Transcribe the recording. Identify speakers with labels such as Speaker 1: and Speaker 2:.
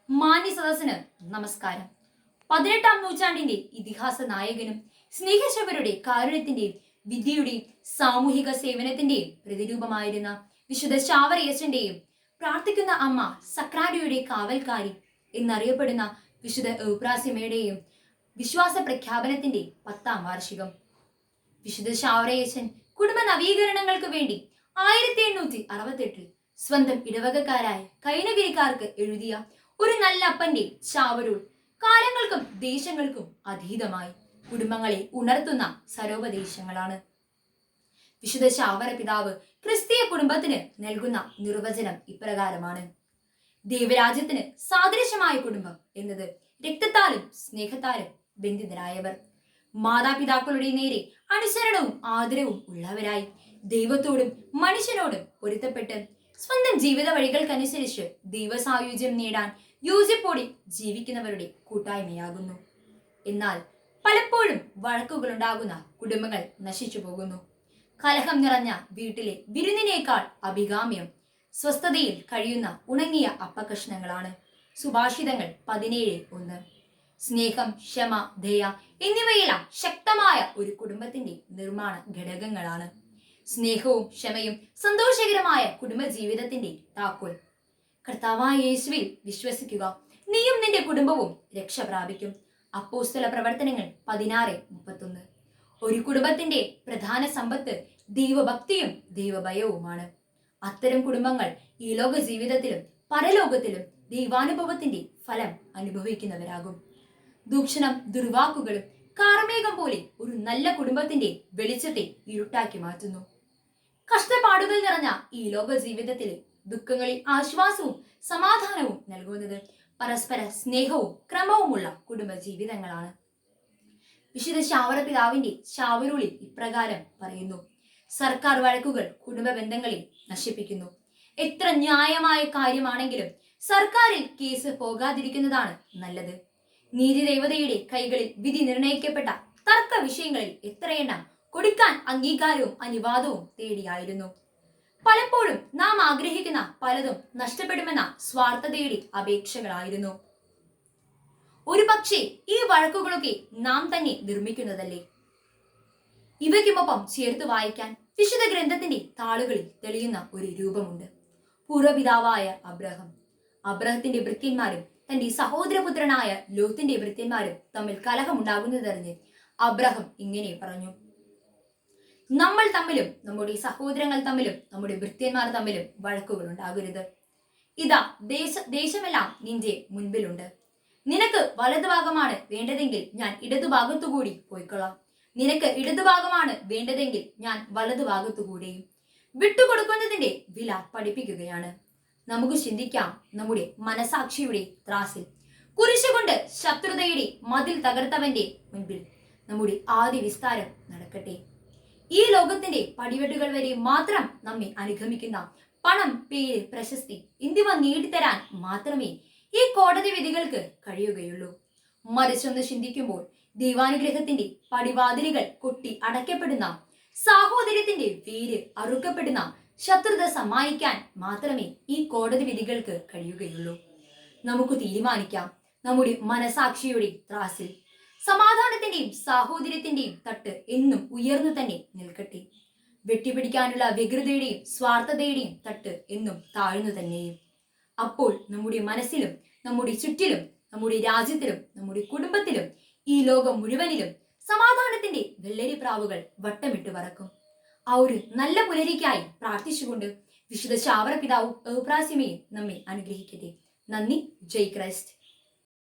Speaker 1: മാന്യ സദസ്സിന് നമസ്കാരം. 18-ാം നൂറ്റാണ്ടിന്റെ ഇതിഹാസ നായകനും സ്നേഹശവരുടെ കാരുണ്യത്തിന്റെയും വിദ്യയുടെയും സാമൂഹിക സേവനത്തിന്റെയും പ്രതിരൂപമായിരുന്ന വിശുദ്ധ ശാവറയച്ചന്റെയും പ്രാർത്ഥിക്കുന്ന അമ്മ സക്രാരിയുടെ കാവൽക്കാരി എന്നറിയപ്പെടുന്ന വിശുദ്ധ എബ്രാസിമയുടെയും വിശ്വാസ പ്രഖ്യാപനത്തിന്റെ 10-ാം വാർഷികം. വിശുദ്ധ ശാവറയച്ചൻ കുടുംബ നവീകരണങ്ങൾക്ക് വേണ്ടി 1868 സ്വന്തം ഇടവകക്കാരായ കൈനഗിരിക്കാർക്ക് എഴുതിയ ഒരു നല്ല അപ്പന്റെ ചാവരുൾ കാലങ്ങൾക്കും ദേശങ്ങൾക്കും അതീതമായി കുടുംബങ്ങളെ ഉണർത്തുന്ന സരോപദേശങ്ങളാണ്. വിശുദ്ധ ശാവര പിതാവ് ക്രിസ്തീയ കുടുംബത്തിന് നൽകുന്ന നിർവചനം ഇപ്രകാരമാണ്: ദൈവരാജ്യത്തിന് സാദൃശ്യമായ കുടുംബം എന്നത് രക്തത്താലും സ്നേഹത്താലും ബന്ധിതരായവർ, മാതാപിതാക്കളുടെ നേരെ അനുസരണവും ആദരവും ഉള്ളവരായി ദൈവത്തോടും മനുഷ്യനോടും പൊരുത്തപ്പെട്ട് സ്വന്തം ജീവിത വഴികൾക്കനുസരിച്ച് ദൈവസായുജ്യം നേടാൻ യോജിപ്പോടെ ജീവിക്കുന്നവരുടെ കൂട്ടായ്മയാകുന്നു. എന്നാൽ പലപ്പോഴും വഴക്കുകളുണ്ടാകുന്ന കുടുംബങ്ങൾ നശിച്ചു പോകുന്നു. കലഹം നിറഞ്ഞ വീട്ടിലെ വിരുന്നിനേക്കാൾ അഭികാമ്യം സ്വസ്ഥതയിൽ കഴിയുന്ന ഉണങ്ങിയ അപ്പകഷ്ണങ്ങളാണ്. സുഭാഷിതങ്ങൾ 17:1. സ്നേഹം, ക്ഷമ, ദയ എന്നിവയെല്ലാം ശക്തമായ ഒരു കുടുംബത്തിന്റെ നിർമ്മാണ ഘടകങ്ങളാണ്. സ്നേഹവും ക്ഷമയും സന്തോഷകരമായ കുടുംബജീവിതത്തിന്റെ താക്കോൽ. കർത്താവായ യേശുവിൽ വിശ്വസിക്കുക, നീയും നിന്റെ കുടുംബവും രക്ഷ പ്രാപിക്കും. അപ്പോസ്തല പ്രവർത്തനങ്ങൾ 16:31. ഒരു കുടുംബത്തിന്റെ പ്രധാന സമ്പത്ത് ദൈവഭക്തിയും ദൈവഭയവുമാണ്. അത്തരം കുടുംബങ്ങൾ ഈ ലോക ജീവിതത്തിലും പരലോകത്തിലും ദൈവാനുഭവത്തിന്റെ ഫലം അനുഭവിക്കുന്നവരാകും. ദൂഷണം, ദുർവാക്കുകളും കാർമേഘം പോലെ ഒരു നല്ല കുടുംബത്തിന്റെ വെളിച്ചത്തെ ഇരുട്ടാക്കി മാറ്റുന്നു. കഷ്ടപ്പാടുകൾ നിറഞ്ഞ ഈ ലോക ജീവിതത്തിലെ ദുഃഖങ്ങളിൽ ആശ്വാസവും സമാധാനവും നൽകുന്നത് പരസ്പര സ്നേഹവും ക്രമവുമുള്ള കുടുംബ ജീവിതങ്ങളാണ്. വിശുദ്ധ ശാവറ പിതാവിന്റെ ശാവരുളിൽ ഇപ്രകാരം പറയുന്നു: സർക്കാർ വഴക്കുകൾ കുടുംബ ബന്ധങ്ങളെ നശിപ്പിക്കുന്നു. എത്ര ന്യായമായ കാര്യമാണെങ്കിലും സർക്കാരിൽ കേസ് പോകാതിരിക്കുന്നതാണ് നല്ലത്. നീതിദേവതയുടെ കൈകളിൽ വിധി നിർണയിക്കപ്പെട്ട തർക്ക വിഷയങ്ങളിൽ എത്രയെണ്ണം കൊടുക്കാൻ അംഗീകാരവും അനുവാദവും തേടിയായിരുന്നു. പലപ്പോഴും നാം ആഗ്രഹിക്കുന്ന പലതും നഷ്ടപ്പെടുമെന്ന സ്വാർത്ഥതയുടെ അപേക്ഷകളായിരുന്നു. ഒരു പക്ഷേ ഈ വഴക്കുകളൊക്കെ നാം തന്നെ നിർമ്മിക്കുന്നതല്ലേ? ഇവയ്ക്കുമൊപ്പം ചേർത്ത് വായിക്കാൻ വിശുദ്ധ ഗ്രന്ഥത്തിന്റെ താളുകളിൽ തെളിയുന്ന ഒരു രൂപമുണ്ട്. പൂർവ്വപിതാവായ അബ്രഹാം. അബ്രഹത്തിന്റെ ഭൃത്യന്മാരും തന്റെ സഹോദരപുത്രനായ ലോത്തിന്റെ ഭൃത്യന്മാരും തമ്മിൽ കലഹമുണ്ടാകുന്നതറിഞ്ഞ് അബ്രഹാം ഇങ്ങനെ പറഞ്ഞു: നമ്മൾ തമ്മിലും നമ്മുടെ സഹോദരങ്ങൾ തമ്മിലും നമ്മുടെ ഭൃത്യന്മാർ തമ്മിലും വഴക്കുകൾ ഉണ്ടാകരുത്. ഇതാ ദേശമെല്ലാം നിന്റെ മുൻപിലുണ്ട്. നിനക്ക് വലതുഭാഗമാണ് വേണ്ടതെങ്കിൽ ഞാൻ ഇടതുഭാഗത്തുകൂടി പോയിക്കൊള്ളാം. നിനക്ക് ഇടതുഭാഗമാണ് വേണ്ടതെങ്കിൽ ഞാൻ വലതുഭാഗത്തുകൂടിയും. വിട്ടുകൊടുക്കുന്നതിന്റെ വില പഠിപ്പിക്കുകയാണ്. നമുക്ക് ചിന്തിക്കാം, നമ്മുടെ മനസാക്ഷിയുടെ ത്രാസിൽ കുരിശുകൊണ്ട് ശത്രുതയുടെ മതിൽ തകർത്തവന്റെ മുൻപിൽ നമ്മുടെ ആദ്യ വിസ്താരം നടക്കട്ടെ. ഈ ലോകത്തിന്റെ പടിവെട്ടുകൾ വരെ മാത്രം നമ്മെ അനുഗമിക്കുന്ന പണം, പേര്, പ്രശസ്തി എന്നിവ നേടിത്തരാൻ മാത്രമേ ഈ കോടതി വിധികൾക്ക് കഴിയുകയുള്ളൂ. മറിച്ചൊന്ന് ചിന്തിക്കുമ്പോൾ ദൈവാനുഗ്രഹത്തിന്റെ പടിവാതിലുകൾ കൊട്ടി അടയ്ക്കപ്പെടുന്ന, സാഹോദര്യത്തിന്റെ വേര് അറുക്കപ്പെടുന്ന ശത്രുത സമ്മാനിക്കാൻ മാത്രമേ ഈ കോടതി വിധികൾക്ക് കഴിയുകയുള്ളൂ. നമുക്ക് തീരുമാനിക്കാം, നമ്മുടെ മനസാക്ഷിയുടെ ത്രാസിൽ സമാധാനത്തിന്റെയും സാഹോദര്യത്തിന്റെയും തട്ട് എന്നും ഉയർന്നു തന്നെ നിൽക്കട്ടെ. വെട്ടിപ്പിടിക്കാനുള്ള വ്യഗ്രതയുടെയും സ്വാർത്ഥതയുടെയും തട്ട് എന്നും താഴ്ന്നു തന്നെയും. അപ്പോൾ നമ്മുടെ മനസ്സിലും നമ്മുടെ ചുറ്റിലും നമ്മുടെ രാജ്യത്തിലും നമ്മുടെ കുടുംബത്തിലും ഈ ലോകം മുഴുവനിലും സമാധാനത്തിന്റെ വെള്ളരിപ്രാവുകൾ വട്ടമിട്ട് പറക്കും. ആ ഒരു നല്ല പുലരിക്കായി പ്രാർത്ഥിച്ചുകൊണ്ട് വിശുദ്ധ ശാവറ പിതാവും എബ്രാസിമയും നമ്മെ അനുഗ്രഹിക്കട്ടെ. നന്ദി. ജയ് ക്രൈസ്റ്റ്.